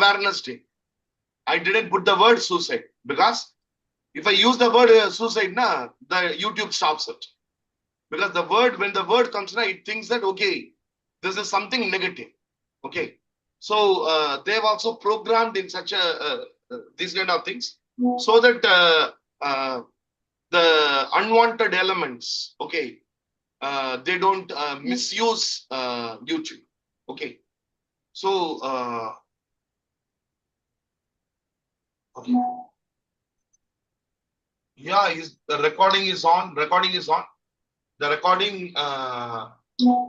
Awareness Day. I didn't put the word suicide because if I use the word suicide, the YouTube stops it. Because when the word comes, it thinks that, okay, this is something negative. Okay. So they've also programmed in such these kind of things so that the unwanted elements, okay, they don't misuse YouTube. Okay. So, okay. Yeah, the recording is on. Recording is on. The recording, I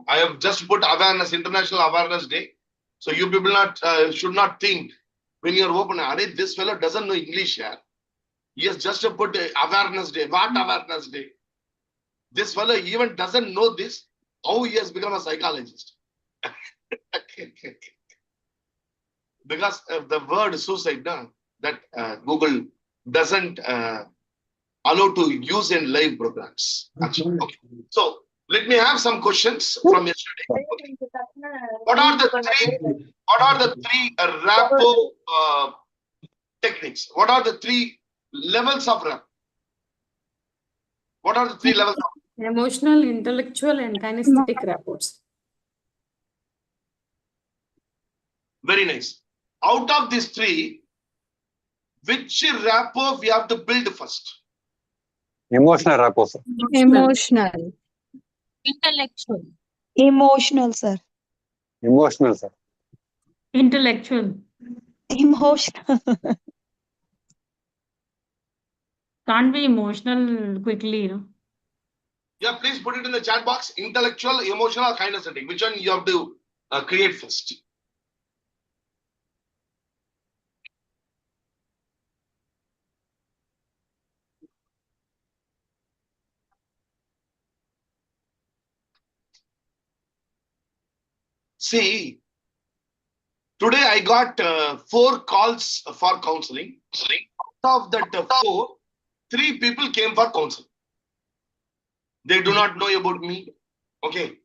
have just put awareness, International Awareness Day. So you people should not think when you're open, this fellow doesn't know English here. He has just put Awareness Day. What Awareness Day? This fellow even doesn't know this, how he has become a psychologist. Because of the word suicide, that Google doesn't allow to use in live programs. Actually. Okay. So let me have some questions from yesterday. Okay. What are the three rapport techniques? What are the three levels of rapport? What are the three levels of emotional, intellectual, and kinesthetic rapports? Very nice. Out of these three, which rapport we have to build first? Emotional rapport, sir. Emotional. Intellectual. Emotional, sir. Emotional, sir. Intellectual. Emotional. Can't be emotional quickly, you know. Yeah, please put it in the chat box. Intellectual, emotional, kinesthetic. Which one you have to create first? See, today I got 4 calls for counseling. Out of that 4, 3 people came for counseling. They do not know about me. Okay.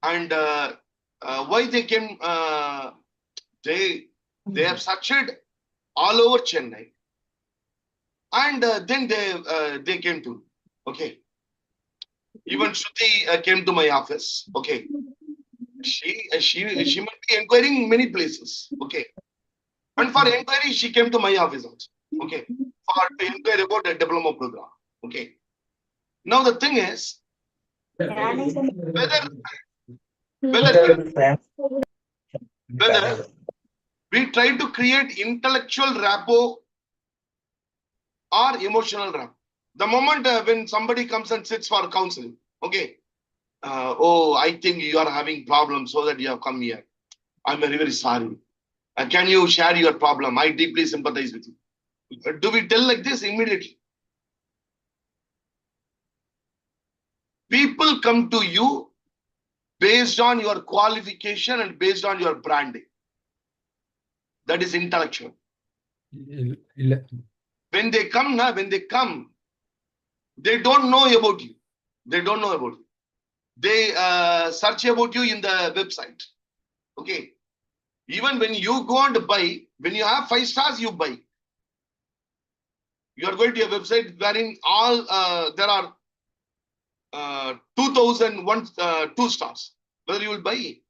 And why they came? They have searched all over Chennai. And then they came to me. Okay. Even Shruti came to my office. Okay. She might be inquiring many places. Okay. And for inquiry, she came to my office also. Okay. To inquire about a diploma program. Okay. Now the thing is, whether we try to create intellectual rapport or emotional rapport. The moment when somebody comes and sits for counseling, okay, oh, I think you are having problems, so that you have come here. I'm very, very sorry. Can you share your problem? I deeply sympathize with you. Do we tell like this immediately? People come to you based on your qualification and based on your branding. That is intellectual. When they come, they don't know about you. They don't know about you. They search about you in the website. Okay. Even when you go and buy, when you have 5 stars, you buy. You are going to a website wherein all there are 2 stars. Whether you will buy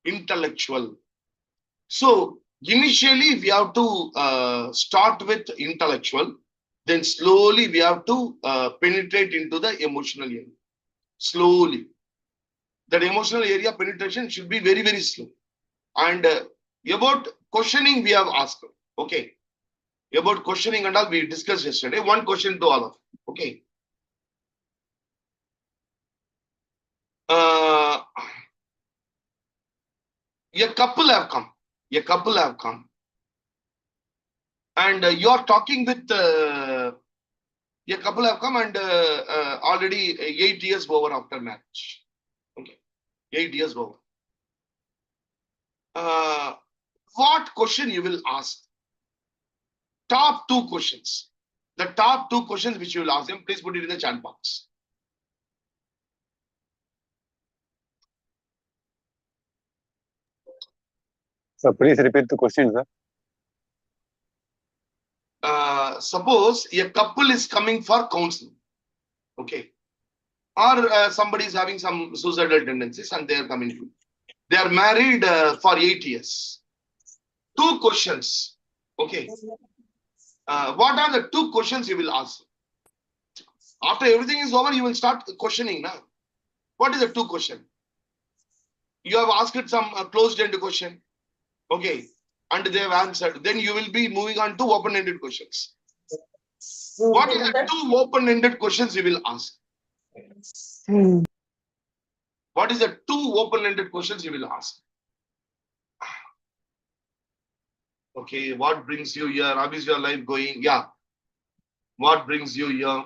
intellectual. So initially we have to start with intellectual. Then slowly we have to penetrate into the emotional area. Slowly. That emotional area penetration should be very, very slow. And about questioning, we have asked. Okay. About questioning and all, we discussed yesterday. One question to all of you. Okay. A couple have come. A couple have come. And you are talking with a couple have come and already 8 years over after marriage. Okay. 8 years over. What question you will ask? Top 2 questions. The top 2 questions which you will ask them, please put it in the chat box. So please repeat the question, sir. Suppose a couple is coming for counseling, okay, or somebody is having some suicidal tendencies and they are coming to. They are married for 8 years. 2 questions, okay. What are the 2 questions you will ask? After everything is over, you will start questioning now. What is the 2 question? You have asked some closed-ended question, okay, and they have answered. Then you will be moving on to open-ended questions. What are the 2 open-ended questions you will ask? What is the 2 open-ended questions you will ask? Okay, what brings you here? How is your life going? Yeah. What brings you here?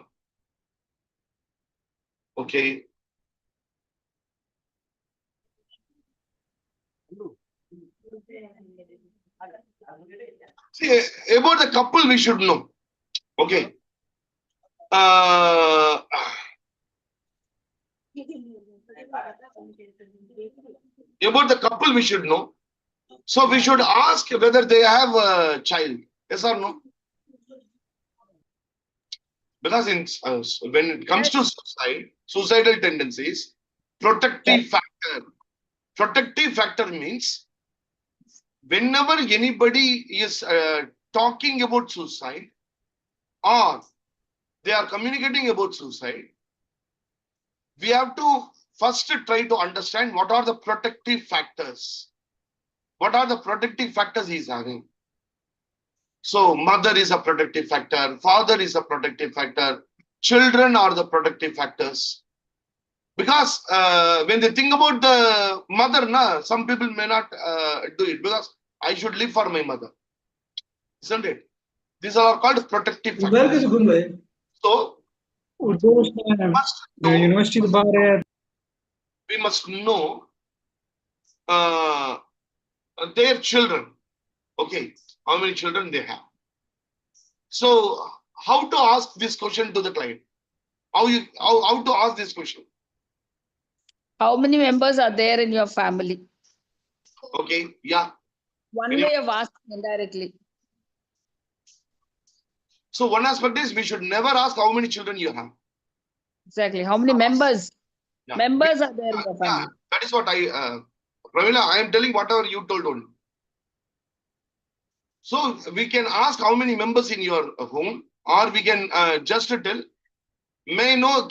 Okay. See, about the couple, we should know. Okay. About the couple, we should know. So we should ask whether they have a child. Yes or no? Because when it comes to suicidal tendencies, protective factor means whenever anybody is talking about suicide or they are communicating about suicide, we have to first try to understand what are the protective factors. What are the protective factors he is having? So mother is a protective factor, father is a protective factor, children are the protective factors. Because when they think about the mother, some people may not do it because I should live for my mother. Isn't it? These are called protective factors. So we must know their children. Okay, how many children they have. So how to ask this question to the client? How to ask this question? How many members are there in your family? Okay, yeah. One way of asking indirectly. So one aspect is we should never ask how many children you have. Exactly. How many members? Yeah. Members are there in your family. Yeah, that is what Pramila, I am telling whatever you told only. So we can ask how many members in your home, or we can just tell, may I know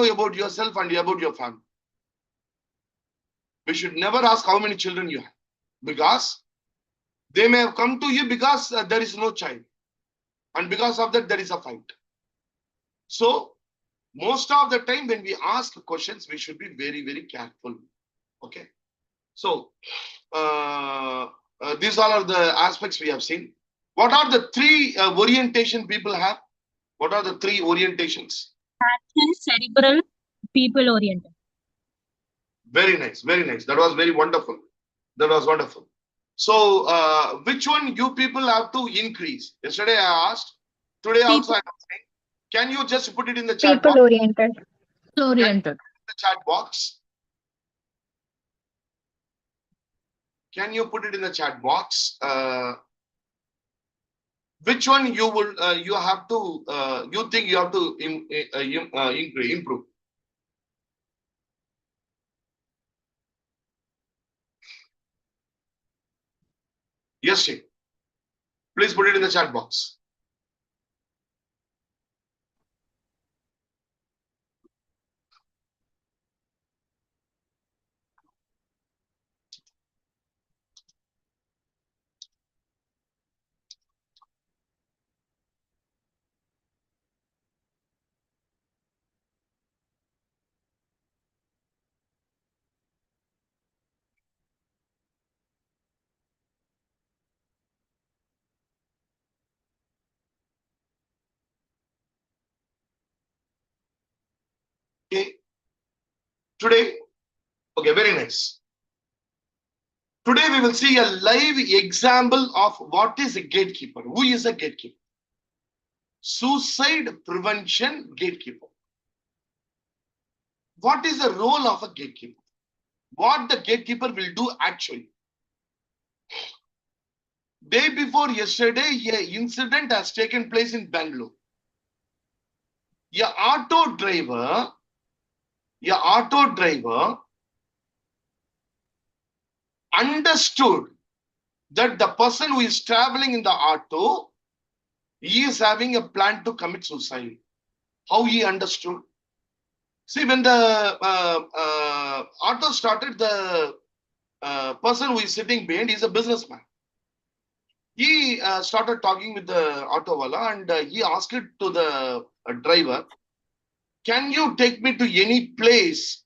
about yourself and about your family. We should never ask how many children you have, because they may have come to you because there is no child, and because of that there is a fight. So most of the time when we ask questions, we should be very, very careful. Okay. So these all are the aspects we have seen. What are the 3 orientation people have? What are the 3 orientations? Action, cerebral, people oriented. Very nice, very nice. That was very wonderful. That was wonderful. So which one you people have to increase? Yesterday I asked. Today also I am asking. Can you just put it in the chat box? People oriented. Oriented. The chat box. Can you put it in the chat box? Which one you will you have to you think you have to improve? Yes, Sheikh. Please put it in the chat box. Okay. Today, okay, very nice. Today we will see a live example of what is a gatekeeper. Who is a gatekeeper? Suicide prevention gatekeeper. What is the role of a gatekeeper? What the gatekeeper will do actually? Day before yesterday, an incident has taken place in Bangalore. A auto driver understood that the person who is traveling in the auto, he is having a plan to commit suicide. How he understood? See, when the auto started, the person who is sitting behind is a businessman. He started talking with the auto wala, and he asked it to the driver, can you take me to any place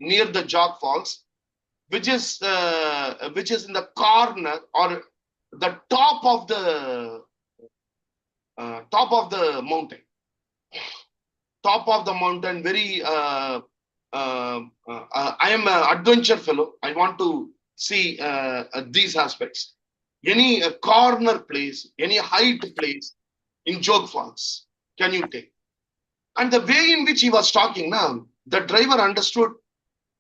near the Jog Falls, which is in the corner or the top of the mountain. Top of the mountain, very. I am an adventure fellow. I want to see these aspects. Any corner place, any height place in Jog Falls, can you take? And the way in which he was talking now, the driver understood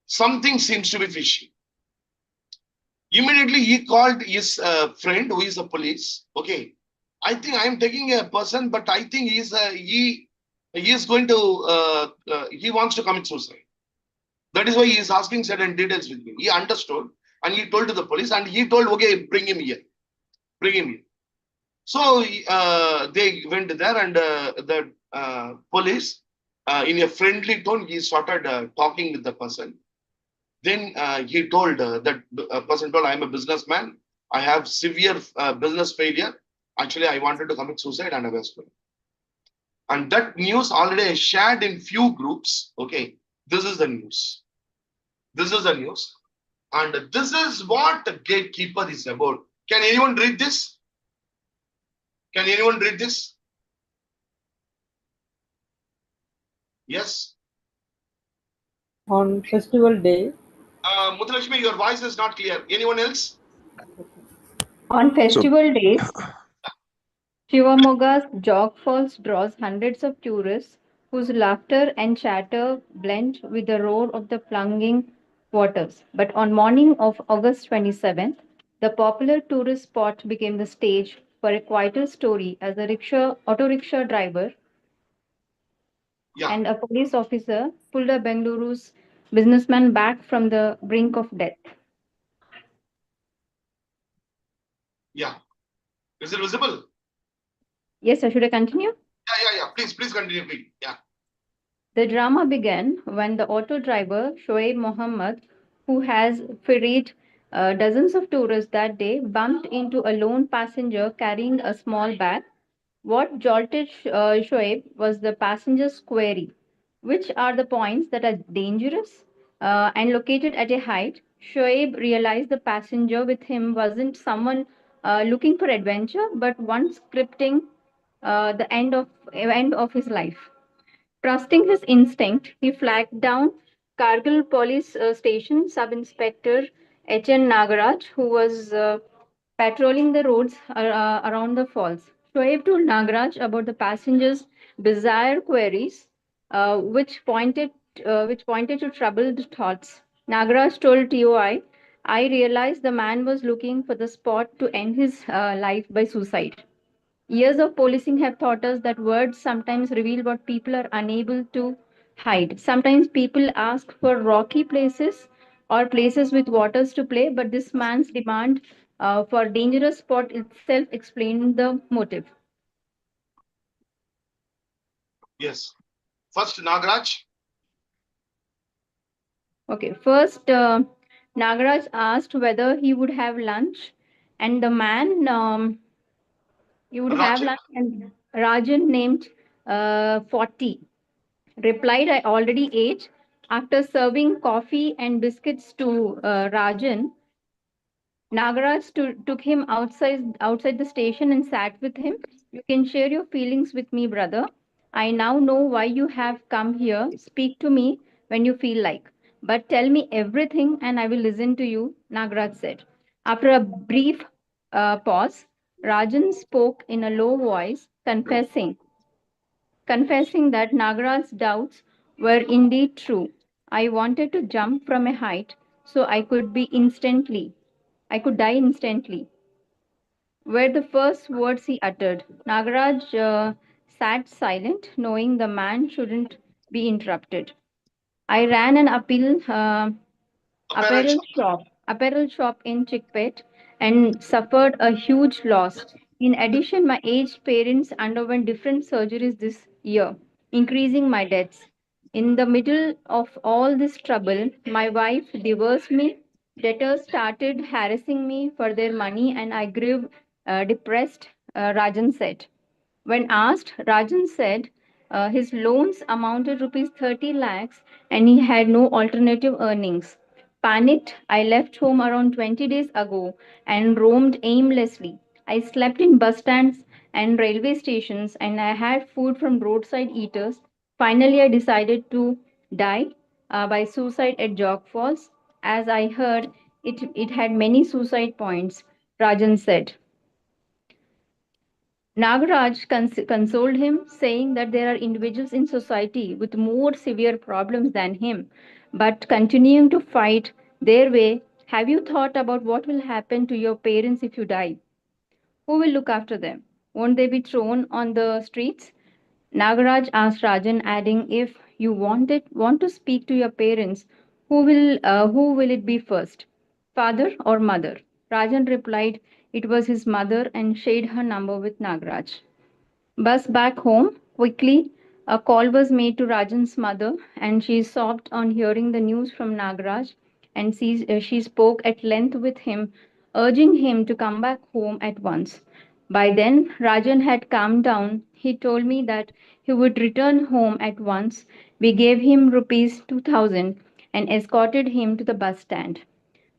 something seems to be fishy. Immediately he called his friend who is the police. Okay, I think I am taking a person, but I think he is going to he wants to commit suicide. That is why he is asking certain details with me. He understood and he told to the police, and he told, okay, bring him here. So they went there, and the police, in a friendly tone, he started talking with the person. Then he told that person told, I am a businessman. I have severe business failure. Actually, I wanted to commit suicide and I was going. And that news already shared in few groups. Okay, this is the news. And this is what the gatekeeper is about. Can anyone read this? Yes. On festival day, Muthulakshmi, your voice is not clear. Anyone else? On festival days, Shivamoga's Jog Falls draws hundreds of tourists whose laughter and chatter blend with the roar of the plunging waters. But on morning of August 27th, the popular tourist spot became the stage for a quieter story as a auto rickshaw driver and a police officer pulled a Bengaluru's businessman back from the brink of death. Yeah. Is it visible? Yes, sir. Should I continue? Yeah. Please continue. Yeah. The drama began when the auto driver, Shoaib Mohammed, who has ferried dozens of tourists that day, bumped into a lone passenger carrying a small bag. What jolted Shoaib was the passenger's query: which are the points that are dangerous and located at a height? Shoaib realized the passenger with him wasn't someone looking for adventure, but one scripting the end of his life. Trusting his instinct, he flagged down Kargil police station sub-inspector H.N. Nagaraj, who was patrolling the roads around the falls. Shoaib told Nagaraj about the passengers' bizarre queries, which pointed to troubled thoughts. Nagaraj told TOI, I realized the man was looking for the spot to end his life by suicide. Years of policing have taught us that words sometimes reveal what people are unable to hide. Sometimes people ask for rocky places or places with waters to play, but this man's demand for dangerous spot itself explained the motive. Yes. First, Nagaraj. Okay. First, Nagaraj asked whether he would have lunch, and the man you would have Rajan. lunch, and Rajan named 40. Replied, I already ate. After serving coffee and biscuits to Rajan, Nagaraj took him outside the station and sat with him. You can share your feelings with me, brother. I now know why you have come here. Speak to me when you feel like. But tell me everything and I will listen to you, Nagaraj said. After a brief pause, Rajan spoke in a low voice, confessing that Nagaraj's doubts were indeed true. I wanted to jump from a height so I could be instantly I could die instantly, were the first words he uttered. Nagaraj sat silent, knowing the man shouldn't be interrupted. I ran an Apparel shop. apparel shop in Chickpet and suffered a huge loss. In addition, my aged parents underwent different surgeries this year, increasing my debts. In the middle of all this trouble, my wife divorced me. Debtors started harassing me for their money, and I grew depressed, Rajan said. When asked, Rajan said his loans amounted rupees 30 lakhs and he had no alternative earnings. Panicked, I left home around 20 days ago and roamed aimlessly. I slept in bus stands and railway stations and I had food from roadside eaters. Finally, I decided to die by suicide at Jog Falls. As I heard, it had many suicide points, Rajan said. Nagaraj consoled him, saying that there are individuals in society with more severe problems than him, but continuing to fight their way. Have you thought about what will happen to your parents if you die? Who will look after them? Won't they be thrown on the streets? Nagaraj asked Rajan, adding, if you want to speak to your parents, who will it be first? Father or mother? Rajan replied it was his mother and shared her number with Nagaraj. Bus back home. Quickly, a call was made to Rajan's mother, and she sobbed on hearing the news from Nagaraj. And she spoke at length with him, urging him to come back home at once. By then, Rajan had calmed down. He told me that he would return home at once. We gave him rupees 2000 and escorted him to the bus stand,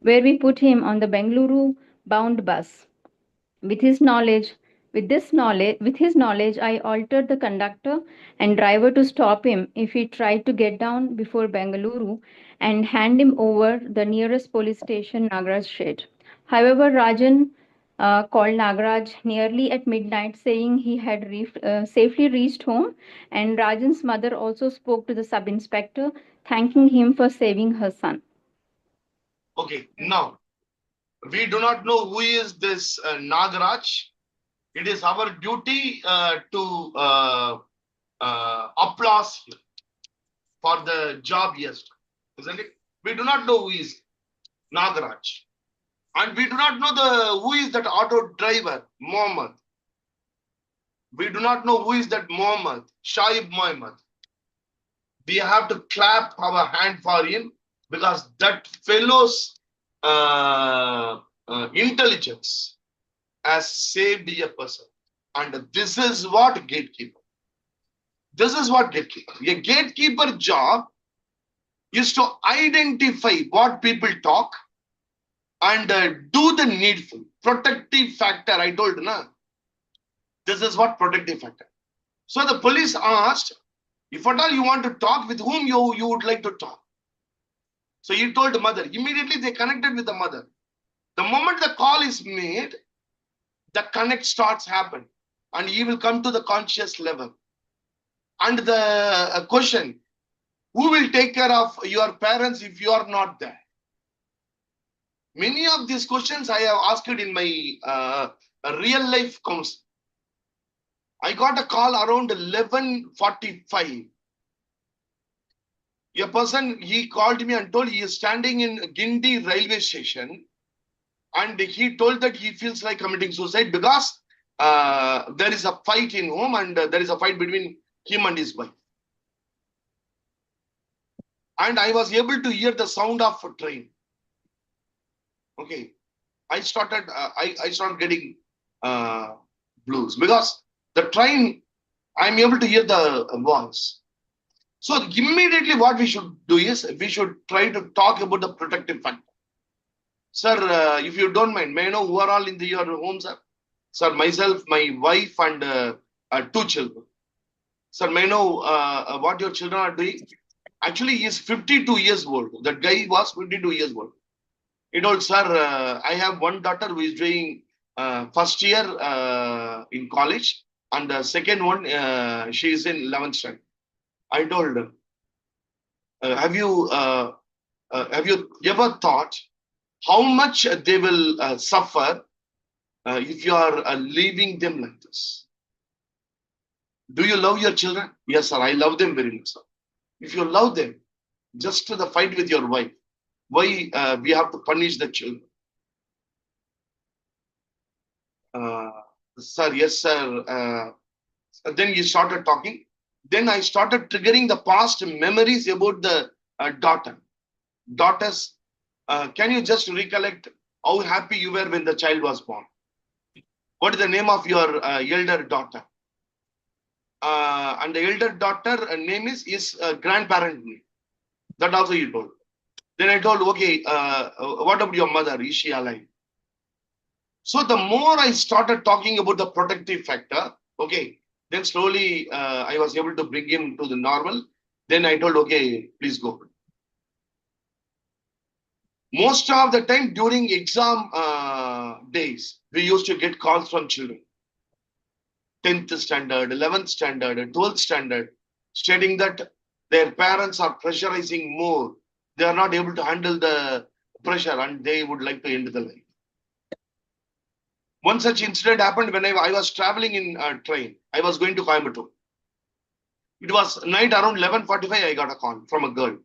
where we put him on the Bengaluru bound bus. With with his knowledge, I altered the conductor and driver to stop him if he tried to get down before Bengaluru and hand him over the nearest police station, Nagaraj shed. However, Rajan called Nagaraj nearly at midnight, saying he had safely reached home, and Rajan's mother also spoke to the sub inspector, thanking him for saving her son. Okay, now we do not know who is this Nagaraj. It is our duty to applause him for the job he has done, isn't it? We do not know who is Nagaraj. And we do not know who is that auto driver, Mohammed. We do not know who is that Mohammed, Shaib Mohammed. We have to clap our hand for him because that fellow's intelligence has saved a person. And this is what gatekeeper. This is what gatekeeper. A gatekeeper job is to identify what people talk and do the needful. Protective factor, I told you, na? This is what protective factor. So the police asked, if at all you want to talk, with whom you would like to talk. So he told the mother. Immediately they connected with the mother. The moment the call is made, the connect starts happen and he will come to the conscious level. And the question, who will take care of your parents if you are not there? Many of these questions I have asked in my real life counseling. I got a call around 11:45. A person, he called me and told he is standing in Guindy railway station and he told that he feels like committing suicide because there is a fight in home and there is a fight between him and his wife. And I was able to hear the sound of a train. Okay, I started getting blues because the train, I'm able to hear the voice. So immediately what we should do is we should try to talk about the protective factor. Sir, if you don't mind, may I know who are all in your home, sir? Sir, myself, my wife and 2 children. Sir, may I know what your children are doing? Actually, he is 52 years old. That guy was 52 years old. He told, sir, I have one daughter who is doing first year in college and the second one, she is in 11th standard. I told her, have you ever thought how much they will suffer if you are leaving them like this. Do you love your children? Yes, sir. I love them very much, sir. If you love them, just to the fight with your wife, why we have to punish the children? Sir, yes, sir. Then he started talking. Then I started triggering the past memories about the daughters. Can you just recollect how happy you were when the child was born? What is the name of your elder daughter? And the elder daughter name is grandparent name. That also he told. Then I told, okay, what about your mother? Is she alive? So the more I started talking about the protective factor, okay, then slowly I was able to bring him to the normal. Then I told, okay, please go. Most of the time during exam days, we used to get calls from children. 10th standard, 11th standard, 12th standard, stating that their parents are pressurizing more. They are not able to handle the pressure and they would like to end the life. One such incident happened when I was traveling in a train. I was going to Coimbatore. It was night around 11:45. I got a call from a girl.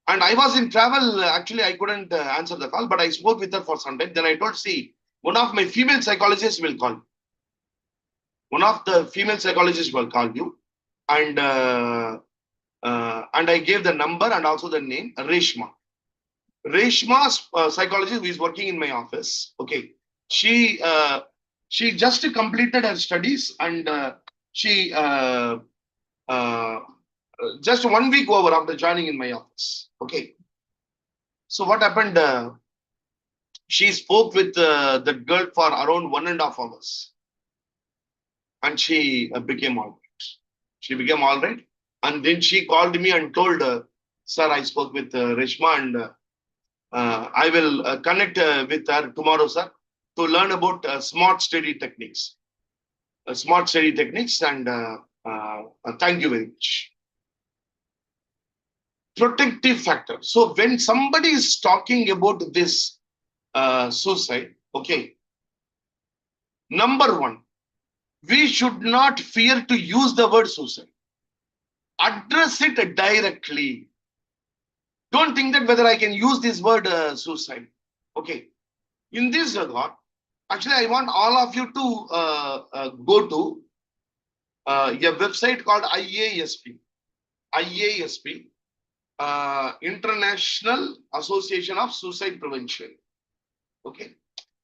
And I was in travel. Actually, I couldn't answer the call, but I spoke with her for some time. Then I told, see, one of my female psychologists will call you. One of the female psychologists will call you. And I gave the number and also the name, Reshma. Reshma's psychologist who is working in my office. Okay. She just completed her studies and she just 1 week over after joining in my office. Okay. So what happened? She spoke with the girl for around 1.5 hours. And she became all right. She became all right. And then she called me and told, sir, I spoke with Reshma and I will connect with her tomorrow, sir, to learn about smart study techniques. Smart study techniques and thank you very much. Protective factor. So when somebody is talking about this suicide, okay, number one, we should not fear to use the word suicide. Address it directly. Don't think that whether I can use this word suicide. Okay. In this regard, actually, I want all of you to go to a website called IASP. IASP. International Association of Suicide Prevention. Okay,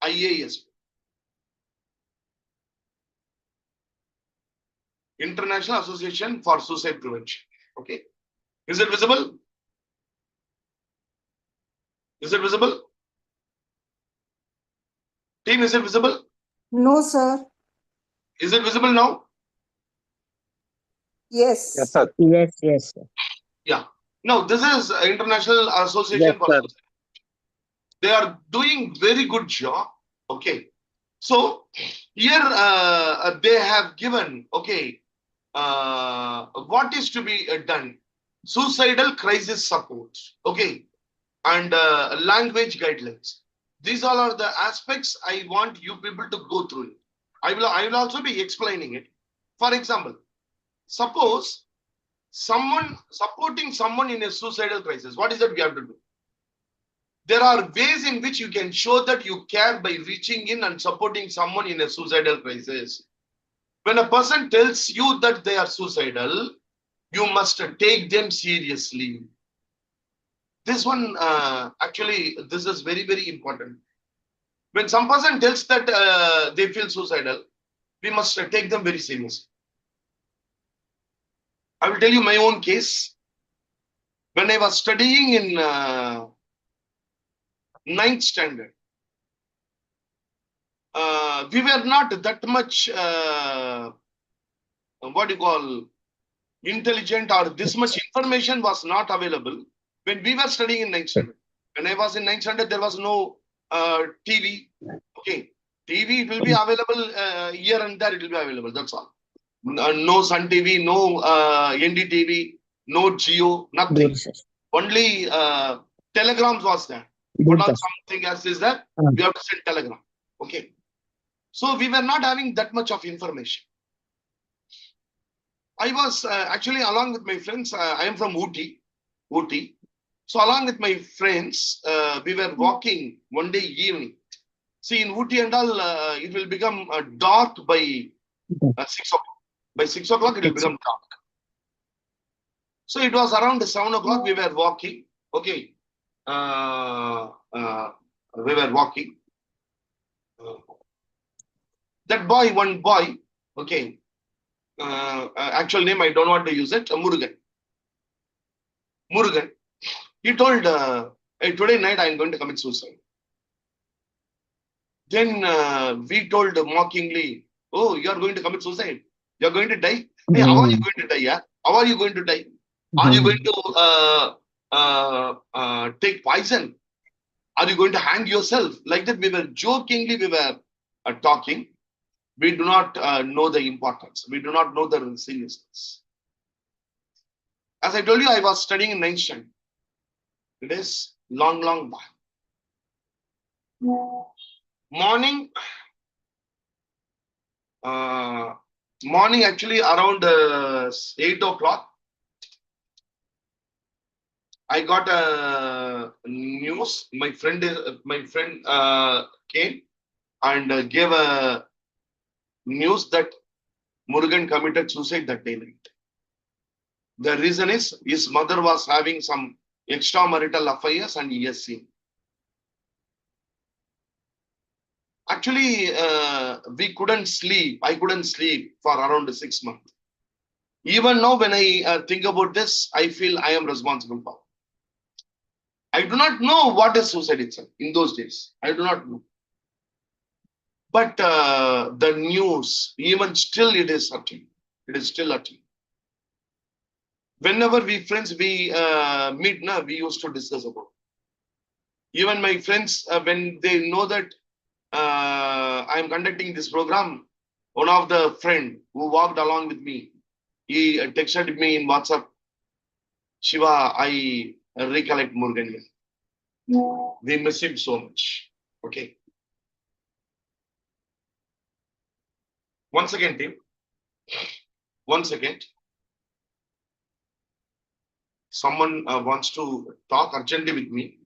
IASP. International Association for Suicide Prevention. Okay, is it visible? Is it visible? Team, is it visible? No, sir. Is it visible now? Yes. Yes, sir. Yes, yes, sir. Yeah. Now, this is International Association Yes, for sir. Suicide. They are doing very good job. Okay. So here they have given, okay, what is to be done. Suicidal crisis support. Okay. And language guidelines. These all are the aspects I want you people to go through. I will also be explaining it. For example, suppose supporting someone in a suicidal crisis. What is that we have to do? There are ways in which you can show that you care by reaching in and supporting someone in a suicidal crisis. When a person tells you that they are suicidal, you must take them seriously. This one, actually, this is very, very important. When some person tells that they feel suicidal, we must take them very seriously. I will tell you my own case. When I was studying in 9th standard, we were not that much, what you call, intelligent, or this much information was not available when we were studying in 9th standard. When I was in 9th standard, there was no TV. Okay, TV, it will be available here and there, it will be available, that's all. No Sun TV, no NDTV, no Geo, nothing. Good, sir. Only telegrams was there. What all something else is that we have to send telegram. Okay. So we were not having that much of information. I was actually along with my friends. I am from Ooty. So along with my friends, we were walking one day evening. See, in Ooty and all, it will become dark by 6 o'clock. By 6 o'clock, it will become dark. So it was around 7 o'clock. We were walking. Okay. We were walking. That boy, one boy. Okay. Actual name I don't want to use it. Murugan. He told, hey, today night I am going to commit suicide. Then we told mockingly, oh, you are going to commit suicide? You are going to die? Hey, how are you going to die? Yeah? How are you going to die? Are you going to take poison? Are you going to hang yourself? Like that, we were jokingly, we were talking. We do not know the importance. We do not know the seriousness. As I told you, I was studying in 9th standard. It is long back. Morning actually around 8 o'clock, I got a news. My friend came and gave a news that Murugan committed suicide that day night. The reason is his mother was having some extramarital affairs and he has seen. Actually, we couldn't sleep. I couldn't sleep for around 6 months. Even now, when I think about this, I feel I am responsible for it. I do not know what is suicide itself in those days. I do not know. But the news, even still, it is hurting. It is still hurting. Whenever we friends meet, we used to discuss about it. Even my friends, when they know that I am conducting this program, one of the friend who walked along with me, he texted me in WhatsApp, Shiva, I recollect Murugan here. We miss him so much. Okay. Once again, team. 1 second. Someone wants to talk urgently with me.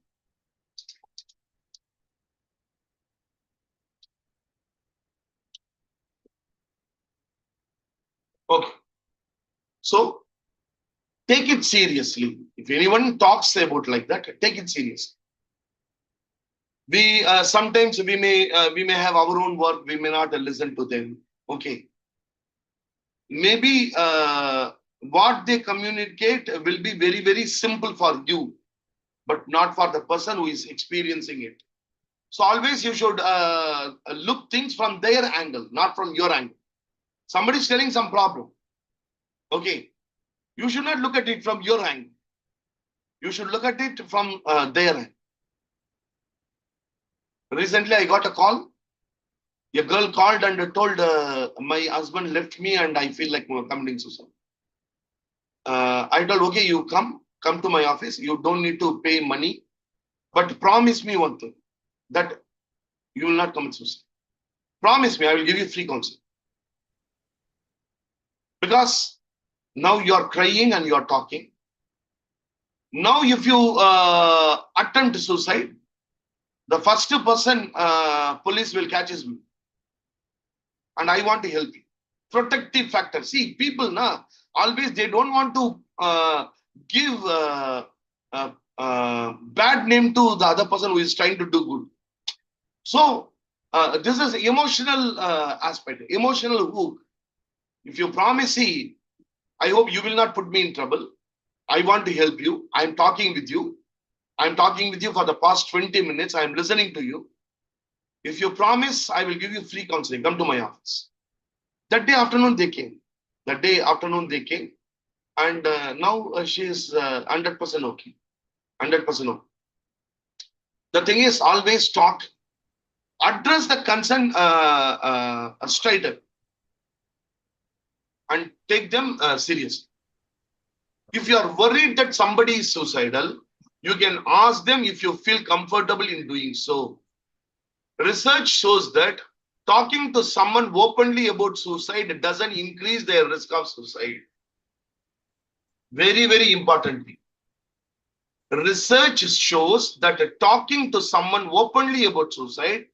Okay. So take it seriously. If anyone talks about like that, take it seriously. We sometimes we may have our own work. We may not listen to them. Okay. Maybe what they communicate will be very simple for you, but not for the person who is experiencing it. So always you should look things from their angle, not from your angle. Somebody is telling some problem. Okay. You should not look at it from your angle. You should look at it from their angle. Recently, I got a call. A girl called and told my husband left me and I feel like committing suicide. I told, okay, you come to my office. You don't need to pay money, but promise me one thing, that you will not commit suicide. Promise me, I will give you free counseling. Because now you are crying and you are talking. Now, if you attempt suicide, the first person police will catch is me. And I want to help you. Protective factor. See, people now always they don't want to give bad name to the other person who is trying to do good. So this is emotional aspect, emotional hook. If you promise, see, I hope you will not put me in trouble. I want to help you. I am talking with you. I am talking with you for the past 20 minutes. I am listening to you. If you promise, I will give you free counseling. Come to my office. That day afternoon they came. And now she is 100% okay. 100% okay. The thing is, always talk. Address the concern straight up. And take them seriously. If you are worried that somebody is suicidal, You can ask them if you feel comfortable in doing so. Research shows that talking to someone openly about suicide doesn't increase their risk of suicide. Very, very importantly. Research shows that talking to someone openly about suicide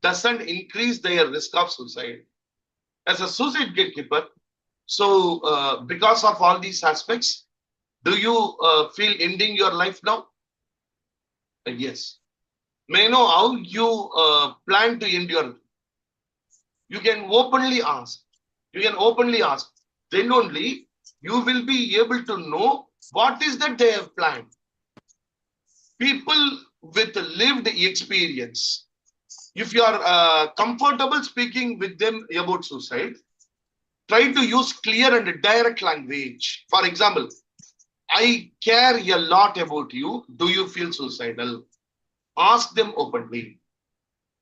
doesn't increase their risk of suicide. As a suicide gatekeeper, so because of all these aspects, do you feel ending your life now? Yes. May I know how you plan to end your life? You can openly ask. You can openly ask. Then only you will be able to know what is that they have planned. People with lived experience, if you are comfortable speaking with them about suicide, try to use clear and direct language. For example, I care a lot about you. Do you feel suicidal? Ask them openly.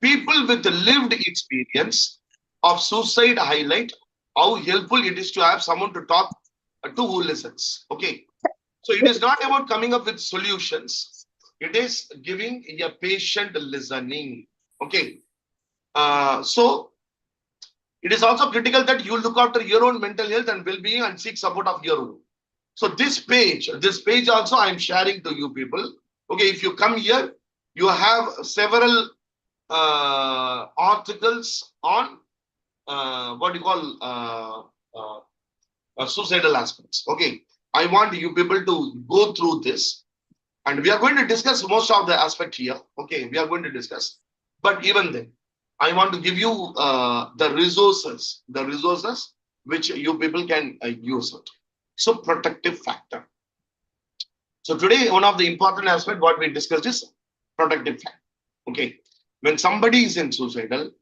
People with lived experience of suicide highlight how helpful it is to have someone to talk to who listens. Okay. So it is not about coming up with solutions. It is giving a patient listening. Okay. So it is also critical that you look after your own mental health and well-being and seek support of your own. So this page also I am sharing to you people. Okay, if you come here, you have several articles on what you call suicidal aspects. Okay, I want you people to go through this, and we are going to discuss most of the aspect here. Okay, we are going to discuss, but even then, I want to give you the resources which you people can use it. So protective factor. So today, one of the important aspects what we discussed is protective factor. Okay, when somebody is in suicidal,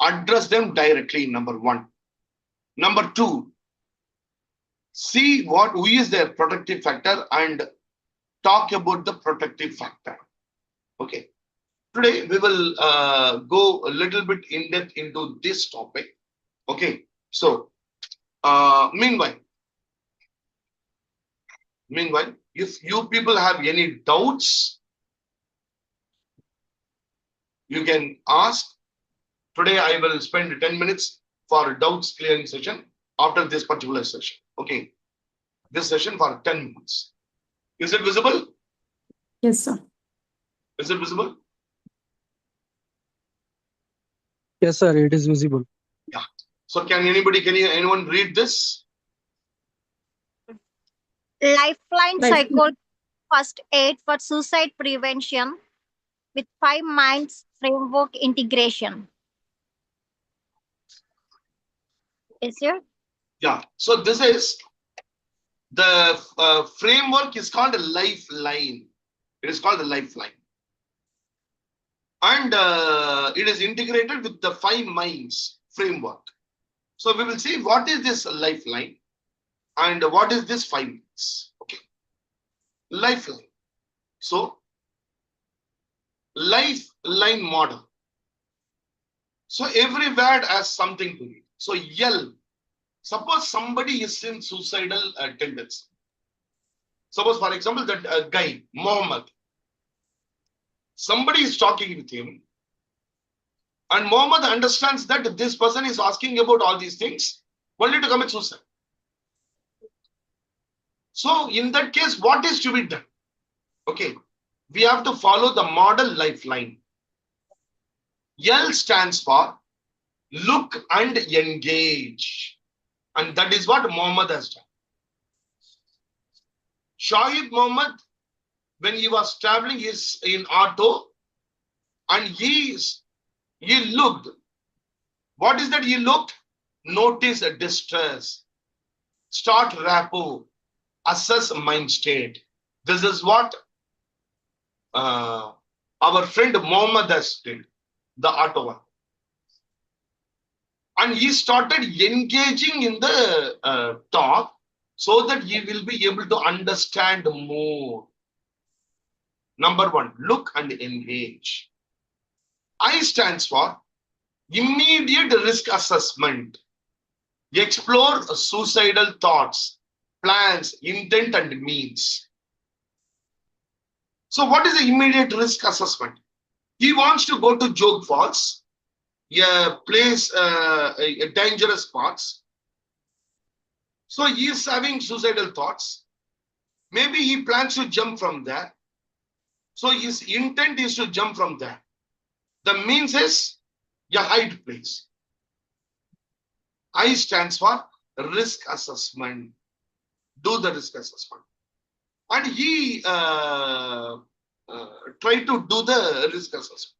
address them directly. Number one. Number two, see who is their protective factor and talk about the protective factor. Okay. Today we will go a little bit in depth into this topic. Okay. So meanwhile, if you people have any doubts, you can ask. Today I will spend 10 minutes for a doubts clearing session after this particular session. Okay. This session for 10 minutes. Is it visible? Yes, sir. Is it visible? Yes, sir, it is visible. Yeah. So anyone read this? Lifeline Right. Psychology First Aid for Suicide Prevention with 5 Minds Framework Integration. Is here? Yeah. So this is the framework is called a lifeline. It is called a lifeline. And it is integrated with the 5 Minds framework. So we will see what is this lifeline and what is this 5 Minds. Okay. Lifeline. So lifeline model. So every word has something to it. So L. Suppose somebody is in suicidal tendency. Suppose, for example, that guy, Mohammed. Somebody is talking with him, and Mohammed understands that this person is asking about all these things only to commit suicide. So, in that case, what is to be done? Okay, we have to follow the model lifeline. L stands for look and engage. And that is what Mohammed has done. Shahid Mohammed, when he was traveling in auto, and he looked. What is that he looked? Notice distress. Start rapport. Assess mind state. This is what our friend Mohammed has did, the auto one. And he started engaging in the talk so that he will be able to understand more. Number one, look and engage. I stands for immediate risk assessment. Explore suicidal thoughts, plans, intent, and means. So what is the immediate risk assessment? He wants to go to Jog Falls, a place, a dangerous spots. So he is having suicidal thoughts. Maybe he plans to jump from there. So his intent is to jump from there. The means is a hide place. I stands for risk assessment. Do the risk assessment. And he tried to do the risk assessment.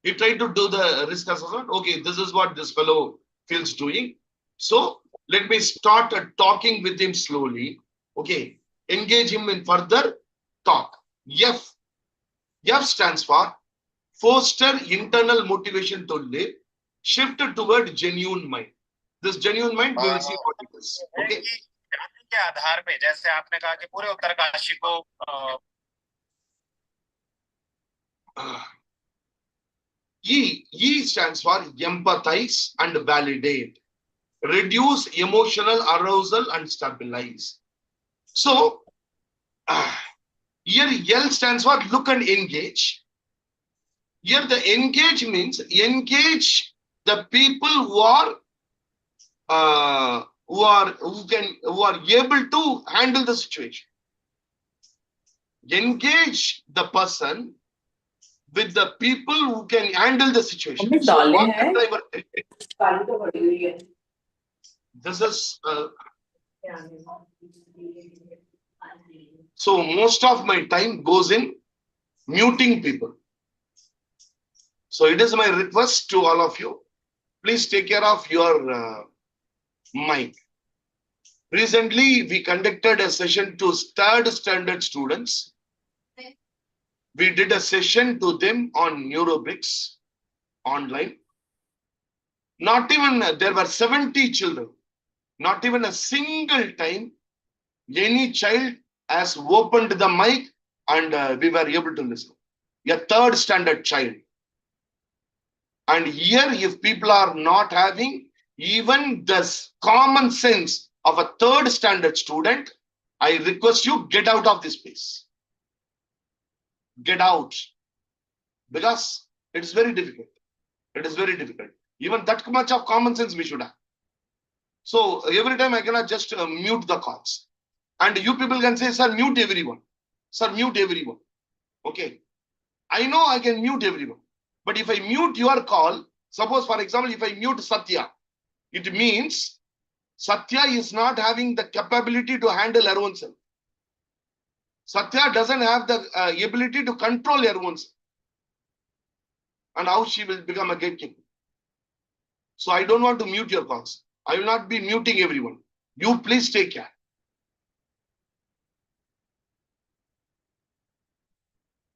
He tried to do the risk assessment. Okay, this is what this fellow feels doing. So let me start talking with him slowly. Okay, engage him in further talk. F. F stands for foster internal motivation to live, shift toward genuine mind. This genuine mind, we will see what it is. Okay. के आधार पे जैसे आपने कहा कि पूरे उत्तरकाशी को E stands for empathize and validate, reduce emotional arousal and stabilize. So here L stands for look and engage. Here the engage means engage the people who are able to handle the situation. Engage the person with the people who can handle the situation. So what the driver did, this is so most of my time goes in muting people. So it is my request to all of you, please take care of your mic. Recently, we conducted a session to third standard students. We did a session to them on NeuroBricks online. Not even, there were 70 children. Not even a single time any child has opened the mic and we were able to listen. A third standard child. And here, if people are not having even this common sense of a third standard student, I request you get out of this place. Get out. Because it's very difficult. It is very difficult. Even that much of common sense we should have. So every time I cannot just mute the calls. And you people can say, sir, mute everyone. Sir, mute everyone. Okay. I know I can mute everyone. But if I mute your call, suppose for example, if I mute Satya, it means Satya is not having the capability to handle her own self. Satya doesn't have the ability to control her own self. And how she will become a gatekeeper. So I don't want to mute your calls. I will not be muting everyone. You please take care.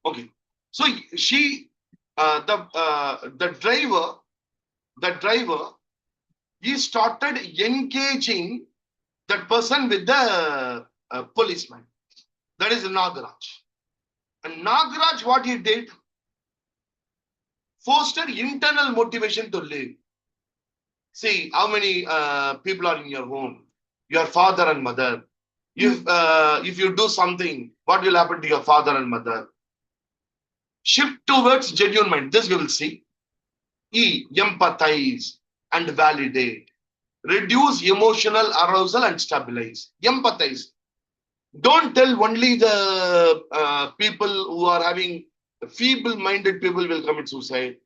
Okay. So she, the driver, he started engaging that person with the policeman. That is Nagaraj. And Nagaraj, what he did, fostered internal motivation to live. See how many people are in your home, your father and mother. If you do something, what will happen to your father and mother? Shift towards genuine mind. This we will see. E, empathize and validate. Reduce emotional arousal and stabilize. Empathize. Don't tell only the people who are having feeble-minded people will commit suicide.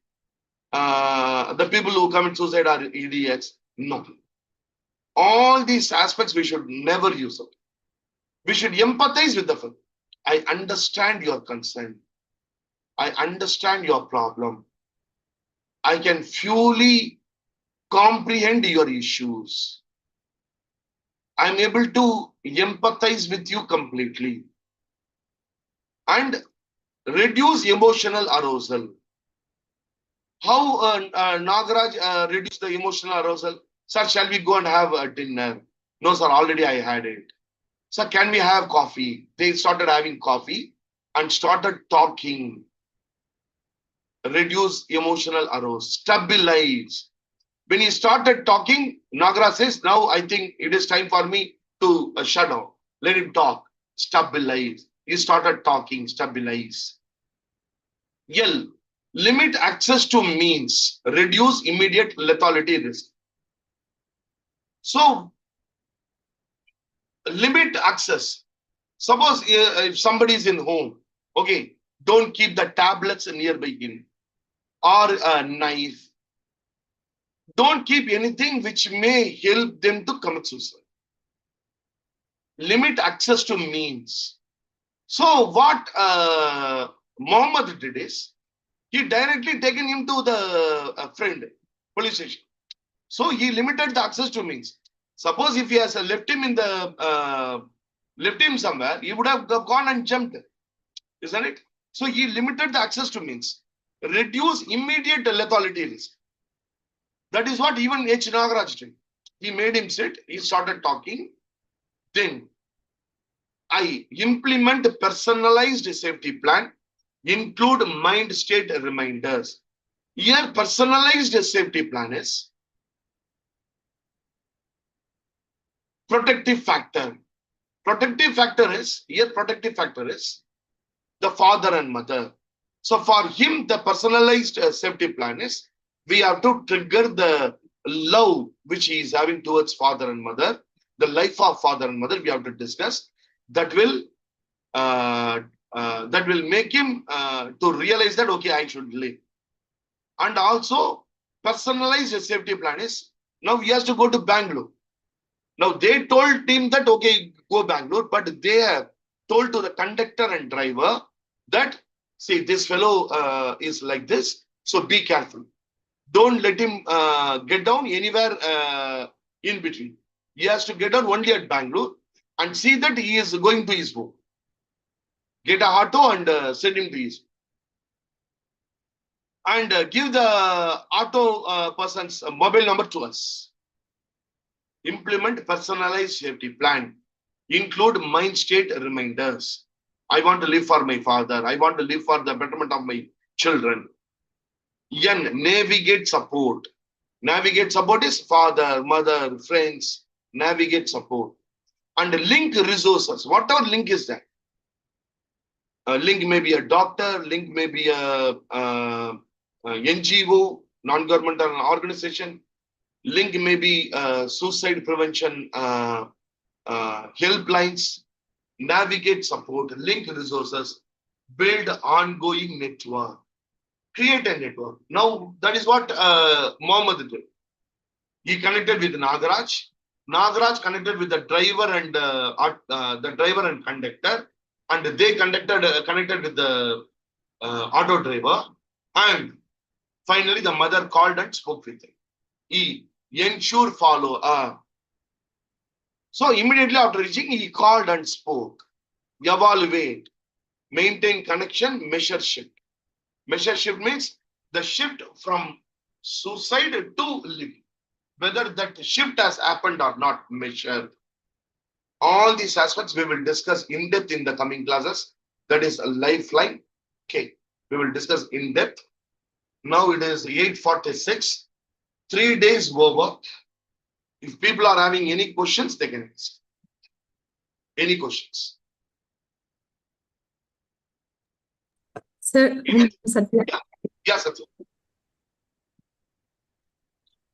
The people who commit suicide are idiots. No. All these aspects we should never use it. We should empathize with the person. I understand your concern. I understand your problem. I can fully comprehend your issues. I'm able to empathize with you completely. And reduce emotional arousal. How Nagaraj reduced the emotional arousal? Sir, shall we go and have a dinner? No, sir, already I had it. Sir, can we have coffee? They started having coffee and started talking. Reduce emotional arousal. Stabilize. When he started talking, Nagaraj says, now I think it is time for me to shut down. Let him talk. Stabilize. he started talking, stabilize. L, limit access to means, reduce immediate lethality risk. So, limit access. Suppose if somebody is in home, okay, don't keep the tablets nearby him or a knife. Don't keep anything which may help them to commit suicide. Limit access to means. So what Muhammad did is, he directly taken him to the friend, police station. So he limited the access to means. Suppose if he has left him in the left him somewhere, he would have gone and jumped, isn't it? So he limited the access to means. Reduce immediate lethality risk. That is what even H. Nagaraj did. He made him sit, he started talking. Then I implement a personalized safety plan, include mind state reminders. Here, personalized safety plan is protective factor. Protective factor is the father and mother. So for him, the personalized safety plan is, we have to trigger the love which he is having towards father and mother, the life of father and mother. We have to discuss that will make him to realize that, okay, I should live. And also personalized safety plan is, now he has to go to Bangalore. Now they told him that, okay, go Bangalore, but they have told to the conductor and driver that, see, this fellow is like this, so be careful. Don't let him get down anywhere in between. He has to get down only at Bangalore and see that he is going to his home. Get a auto and send him to his home. And give the auto person's mobile number to us. Implement personalized safety plan. Include mind state reminders. I want to live for my father. I want to live for the betterment of my children. N, navigate support. Navigate support is father, mother, friends. Navigate support. And link resources. Whatever link is that. A link may be a doctor, link may be a NGO, non-governmental organization. Link may be suicide prevention helplines. Navigate support, link resources, build ongoing network. Create a network. Now, that is what Muhammad did. He connected with Nagaraj. Nagaraj connected with the driver and conductor, and they connected with the auto driver. And finally, the mother called and spoke with him. E, ensure follow. So immediately after reaching, he called and spoke. Evaluate, maintain connection, measure shift. Measure shift means the shift from suicide to living. Whether that shift has happened or not, measure. All these aspects we will discuss in depth in the coming classes. That is a lifeline. Okay, we will discuss in depth. Now it is 8:46. 3 days over. If people are having any questions, they can ask. Any questions? Sir, Satya, Yes, Satya.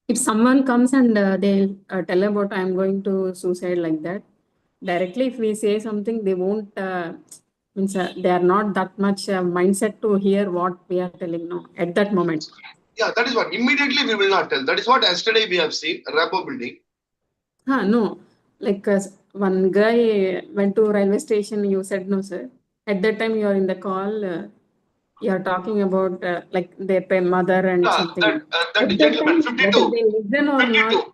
if someone comes and they'll tell about I'm going to suicide like that, directly if we say something, they won't, they are not that much mindset to hear what we are telling now at that moment. Yeah, that is what. Immediately we will not tell. That is what yesterday we have seen, rapport building. No, like one guy went to railway station, you said no, sir. At that time you are in the call, you are talking about like their mother and something. That gentleman, 52, they listen or 52, not?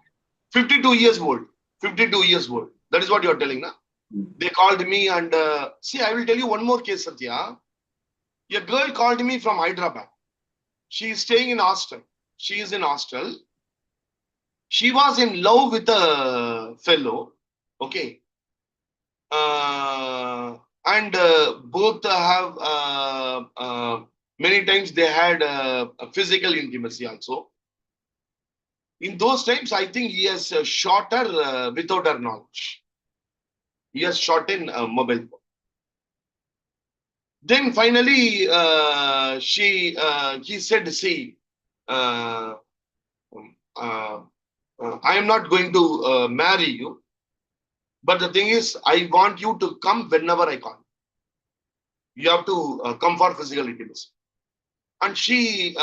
52 years old. 52 years old. That is what you are telling, na? They called me and see, I will tell you one more case, Satya. A girl called me from Hyderabad. She is staying in hostel. She is in hostel. She was in love with a fellow. Okay. And both have many times they had a physical intimacy also. In those times, I think he has shot her without her knowledge. He has shot in a mobile phone. Then finally, he said, see, I am not going to marry you. But the thing is, I want you to come whenever I call. You have to come for physical intimacy. And she,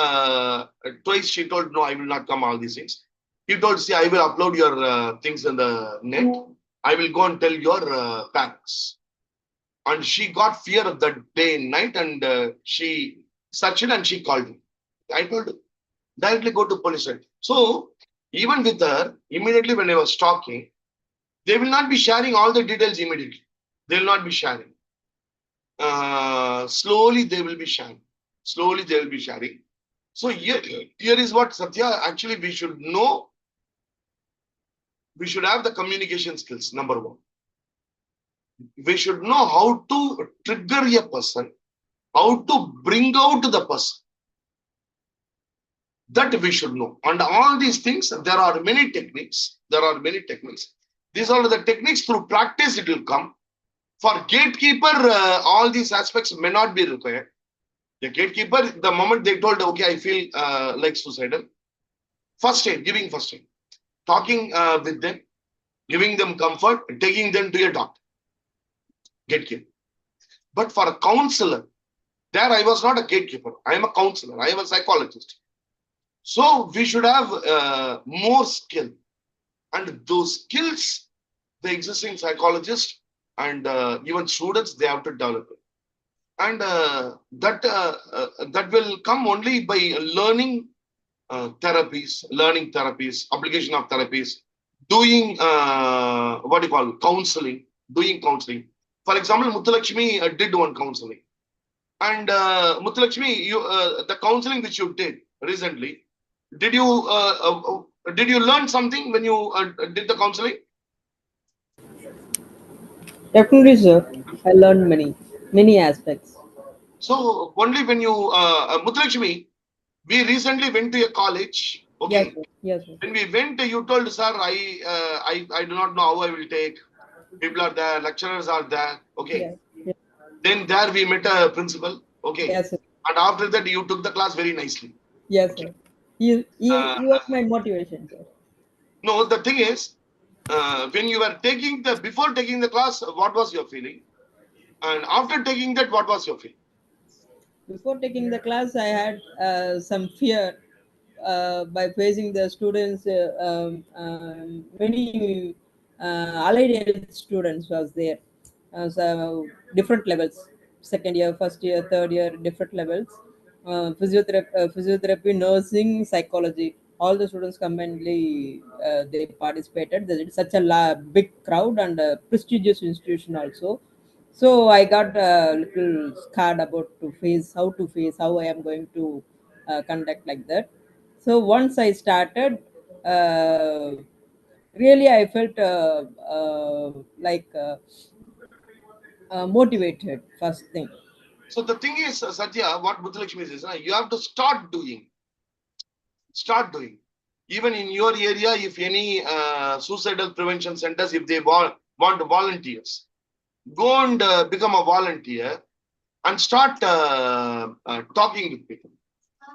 twice she told, no, I will not come, all these things. He told, see, I will upload your things in the net. I will go and tell your parents. And she got fear of that day and night, and she searched it and she called me. I told her, directly go to police station. So even with her, immediately when I was talking, they will not be sharing all the details immediately. They will not be sharing. Slowly they will be sharing. Slowly they will be sharing. So here is what, Satya, actually we should know. We should have the communication skills, number one. We should know how to trigger a person, how to bring out the person. That we should know. And all these things, there are many techniques. There are many techniques. These are the techniques. Through practice it will come. For gatekeeper, all these aspects may not be required. The gatekeeper, the moment they told, okay, I feel like suicidal, first aid, giving first aid, talking with them, giving them comfort, taking them to a doctor. Gatekeeper. But for a counselor, there I was not a gatekeeper. I am a counselor. I am a psychologist. So we should have more skill. And those skills, the existing psychologists and even students, they have to develop it. And that will come only by learning therapies, application of therapies, doing what you call counseling, doing counseling. For example, Muthulakshmi did one counseling. And Muthulakshmi, the counseling which you did recently, did you learn something when you did the counseling? Definitely, sir. I learned many aspects. So only when you, Muthulakshmi, we recently went to a college. Okay. Yes, sir. Yes, sir. When we went, you told, sir, I do not know how I will take. People are there, lecturers are there. Okay. Yes. Yes. Then there we met a principal. Okay. Yes, sir. And after that, you took the class very nicely. Yes, sir. You was my motivation, sir. No, the thing is, when you were before taking the class, what was your feeling? And after taking that, what was your feeling? Before taking the class, I had some fear by facing the students. Many allied health students was there. So different levels, second year, first year, third year, different levels. Physiotherapy, nursing, psychology. All the students combinedly they participated. There is such a big crowd and a prestigious institution also. So I got a little scared about how I am going to conduct like that. So once I started, really I felt motivated. First thing. So the thing is, Satya, what Muthulakshmi says, you have to start doing. Start doing. Even in your area, if any suicidal prevention centers, if they want volunteers, go and become a volunteer and start talking with people.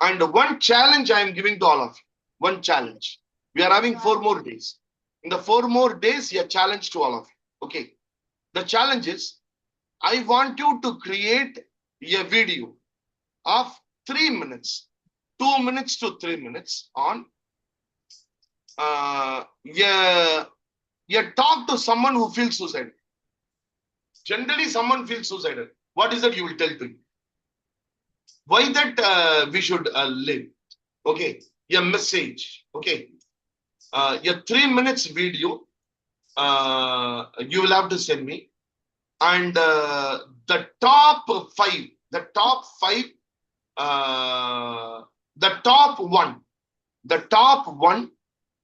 And one challenge I am giving to all of you. One challenge. We are having 4 more days. In the 4 more days, a challenge to all of you. Okay. The challenge is, I want you to create a video of 3 minutes, 2 minutes to 3 minutes on a talk to someone who feels suicidal. Generally, someone feels suicidal. What is that you will tell to you? Why that we should live? Okay. A message. Okay. A 3 minutes video you will have to send me. And the top 5, the top 1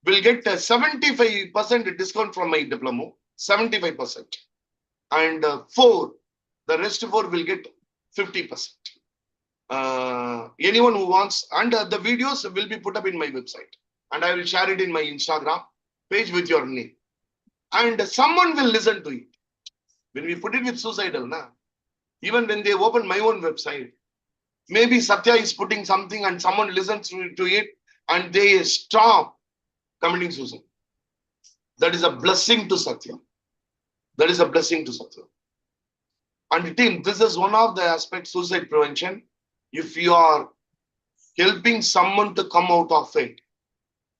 will get a 75% discount from my diploma, 75%. And 4, the rest 4 will get 50%. Anyone who wants, and the videos will be put up in my website, and I will share it in my Instagram page with your name, and someone will listen to it. When we put it with suicidal, Even when they open my own website, maybe Satya is putting something and someone listens to it and they stop committing suicide. That is a blessing to Satya. That is a blessing to Satya. And team, this is one of the aspects, suicide prevention. If you are helping someone to come out of it,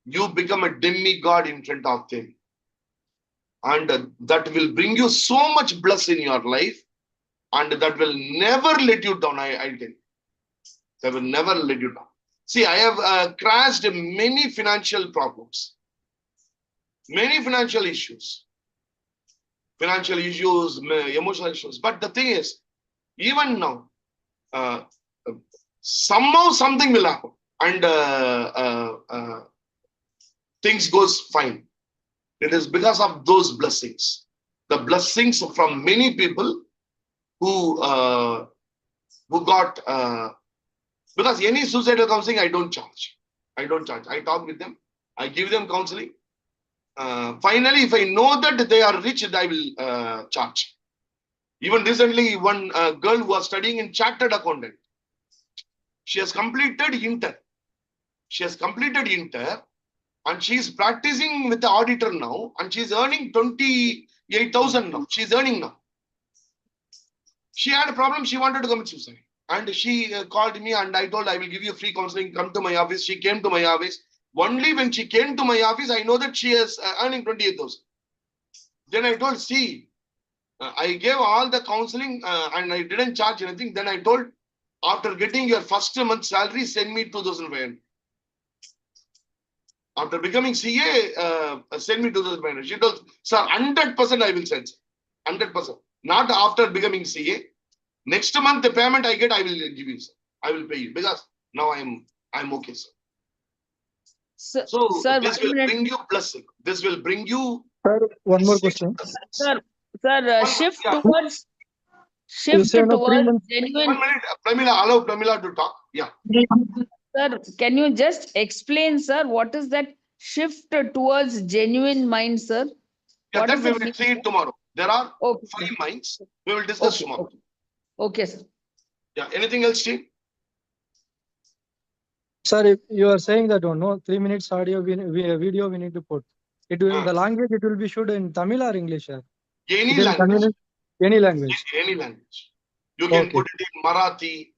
you become a demigod in front of them. And that will bring you so much bliss in your life. And that will never let you down, I tell you. That will never let you down. See, I have crashed many financial problems. Many financial issues. Financial issues, emotional issues. But the thing is, even now, somehow something will happen. And things goes fine. It is because of those blessings. The blessings from many people who got, because any suicidal counseling, I don't charge. I don't charge. I talk with them. I give them counseling. Finally, if I know that they are rich, I will charge. Even recently, one girl who was studying in chartered accountant, she has completed inter. She has completed inter and she is practicing with the auditor now and she is earning 28,000 now. She is earning now. She had a problem. She wanted to commit suicide. And she called me and I told I will give you free counseling. Come to my office. She came to my office. Only when she came to my office, I know that she is earning 28,000. Then I told, see, I gave all the counseling and I didn't charge anything. Then I told, after getting your first month salary, send me 2,500. After becoming CA, send me 2,500. She told, sir, 100% I will send. 100%. Not after becoming CA. Next month, the payment I get, I will give you, sir. I will pay you because now I'm okay, sir. So sir, this will bring you blessing. This will bring you. Sir, one more question. Sir, shift yeah. towards You say no, 3 months. genuine. 1 minute, Pramila, allow Pramila to talk. Yeah. Sir, can you just explain, sir, what is that shift towards genuine mind, sir? Yeah, What that does we it will mean? see it tomorrow. There are Okay, 5 minds. We will discuss tomorrow. okay. Okay, sir. Yeah. Anything else, Steve? Sir, if you are saying that no 3 minutes audio video we need to put. It will the language it will be should in Tamil or English, sir. Any It is language. convenient- Any language. Any language. You can Okay. put it in Marathi.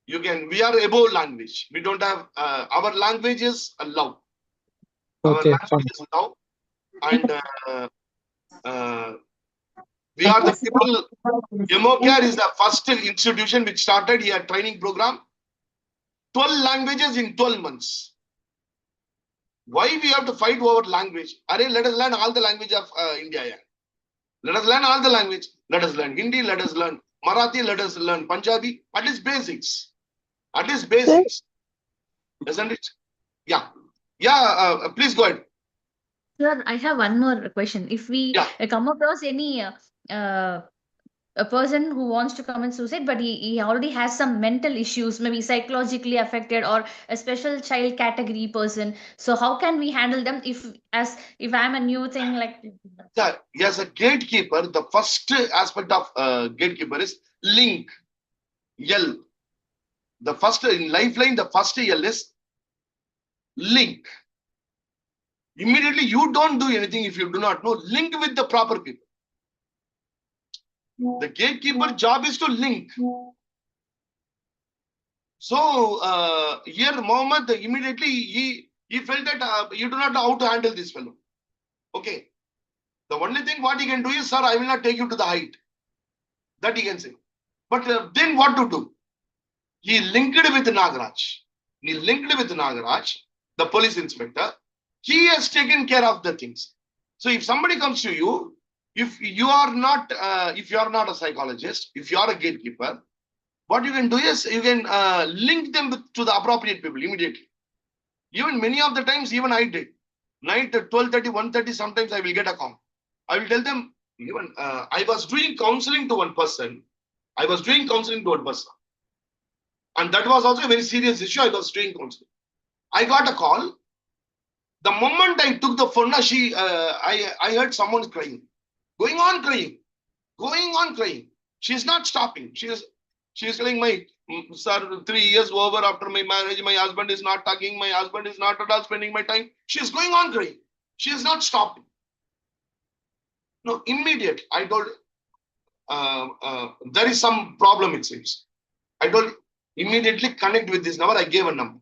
You can. We are above language. We don't have our language is love. Our Okay. language is love, and we are the people. Emocare is the first institution which started here training program. 12 languages in 12 months. Why we have to fight over language? Let us learn all the language of India. Yeah. Let us learn all the language. Let us learn Hindi. Let us learn Marathi. Let us learn Punjabi. At least basics. At least basics. Isn't it? Yeah. Yeah. Please go ahead. Sir, I have one more question. If we come across any a person who wants to commit suicide, but he already has some mental issues, maybe psychologically affected or a special child category person. So how can we handle them if I'm a new thing like? Yeah, as a gatekeeper, the first aspect of gatekeeper is link. L. The first in Lifeline, the first L is link. Immediately, you don't do anything if you do not know. Link with the proper people. The gatekeeper job is to link. So here Mohammed immediately he felt that you do not know how to handle this fellow. Okay. The only thing what he can do is, sir, I will not take you to the height. That he can say. But then what to do? He linked with Nagaraj. He linked with Nagaraj, the police inspector. He has taken care of the things. So if somebody comes to you, if you are not a psychologist, if you are a gatekeeper, what you can do is you can link them to the appropriate people immediately. Even many of the times, even I did. Night at 12:30, 1:30, sometimes I will get a call. I will tell them, even I was doing counseling to one person. And that was also a very serious issue. I was doing counseling. I got a call. The moment I took the phone, I heard someone crying. Going on crying. She's not stopping. She is telling my sir, 3 years over after my marriage, my husband is not talking, my husband is not at all spending my time. She is going on crying. She is not stopping. No, immediate. I told there is some problem, it seems. I told immediately connect with this number. I gave a number,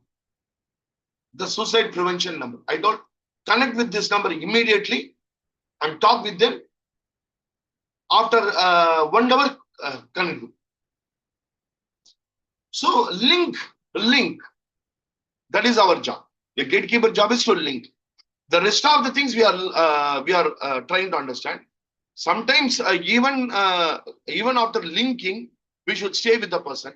the suicide prevention number. I told connect with this number immediately and talk with them. After 1 hour, connect with. So link. That is our job. The gatekeeper job is to link. The rest of the things we are trying to understand. Sometimes even after linking, we should stay with the person,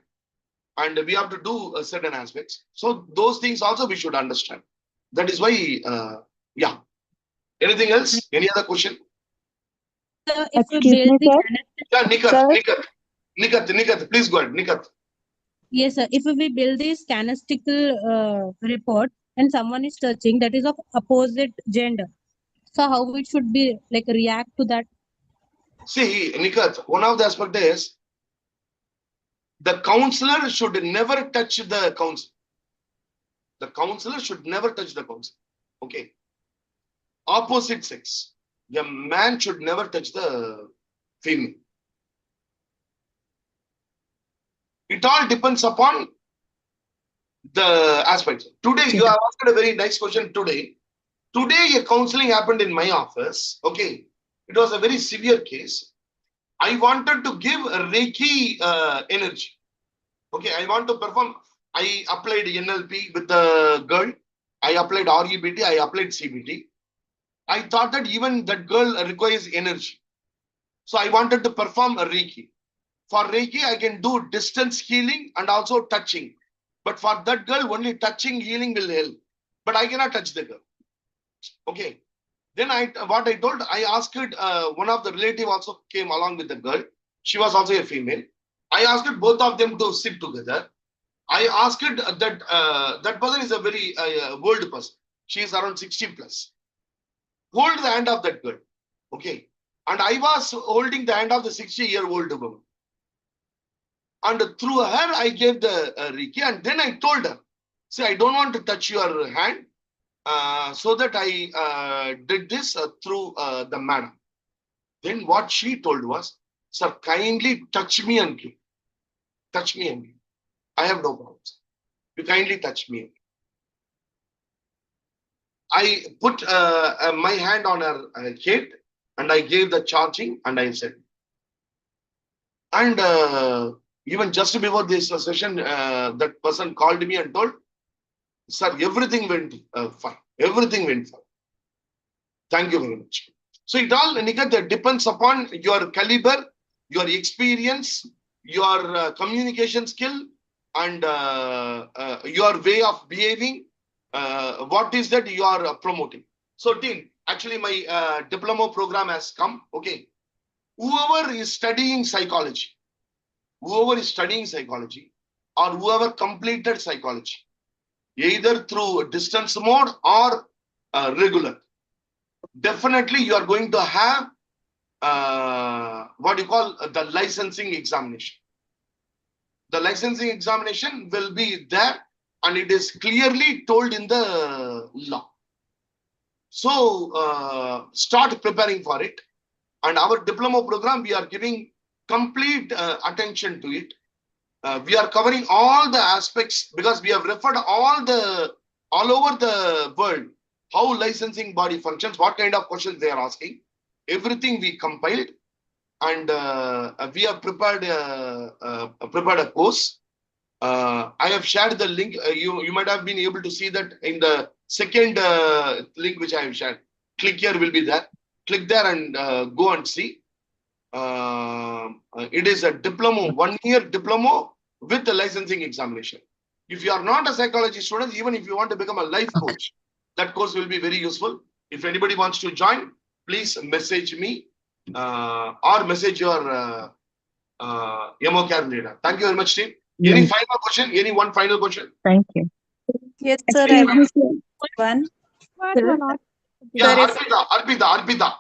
and we have to do certain aspects. So those things also we should understand. That is why, yeah. Anything else? Any other question? So if we Excuse build me, the sir. canasta- Nikat, please go ahead. Nikat. yes, sir. If we build this canastical report and someone is touching that is of opposite gender, so how it should be like react to that? See, Nikat, one of the aspects is the counselor should never touch the counsel. The counselor should never touch the counsel. Okay. Opposite sex. The man should never touch the female. It all depends upon the aspects. Today, you have asked a very nice question today. Today, a counseling happened in my office. Okay. It was a very severe case. I wanted to give a Reiki energy. Okay, I want to perform. I applied NLP with the girl. I applied REBT. I applied CBT. I thought that even that girl requires energy. So I wanted to perform a Reiki. For Reiki, I can do distance healing and also touching. But for that girl, only touching, healing will help. But I cannot touch the girl. Okay. Then what I told, I asked one of the relative also came along with the girl. She was also a female. I asked both of them to sit together. I asked that that person is a very old person. She is around 60 plus. Hold the hand of that girl. Okay. And I was holding the hand of the 60-year-old woman. And through her, I gave the Reiki. And then I told her, see, I don't want to touch your hand. So that I did this through the madam. Then what she told was, sir, kindly touch me and give. Touch me and give. I have no problems. You kindly touch me. I put my hand on her head and I gave the charging and I said. And even just before this session, that person called me and told, sir, everything went fine. Everything went fine. Thank you very much. So it all, Nikat, depends upon your caliber, your experience, your communication skill, and your way of behaving. What is that you are promoting? So, team, actually, my diploma program has come. Okay. Whoever is studying psychology, or whoever completed psychology, either through distance mode or regular, definitely you are going to have what you call the licensing examination. The licensing examination will be there and it is clearly told in the law. So start preparing for it. And our diploma program, we are giving complete attention to it. We are covering all the aspects because we have referred all over the world how licensing body functions, what kind of questions they are asking. Everything we compiled, and we have prepared a course. I have shared the link. You might have been able to see that in the second link which I have shared. Click here will be there. Click there and go and see. It is a diploma, 1-year diploma with the licensing examination. If you are not a psychology student, even if you want to become a life coach, that course will be very useful. If anybody wants to join, please message me or message your MOCAR leader. Thank you very much, team. Any final question? Any one final question? Thank you. Yes, sir. I have one. Yeah, Arpita.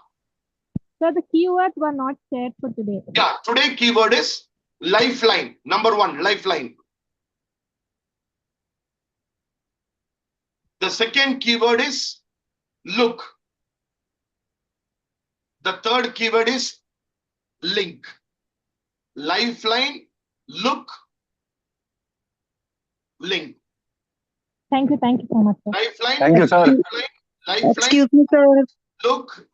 So the keywords were not shared for today. Yeah, today keyword is lifeline. Number 1, lifeline. The second keyword is look. The third keyword is link. Lifeline, look, link. Thank you so much, sir. Lifeline, Thank you, sir. lifeline, Excuse me, sir. look,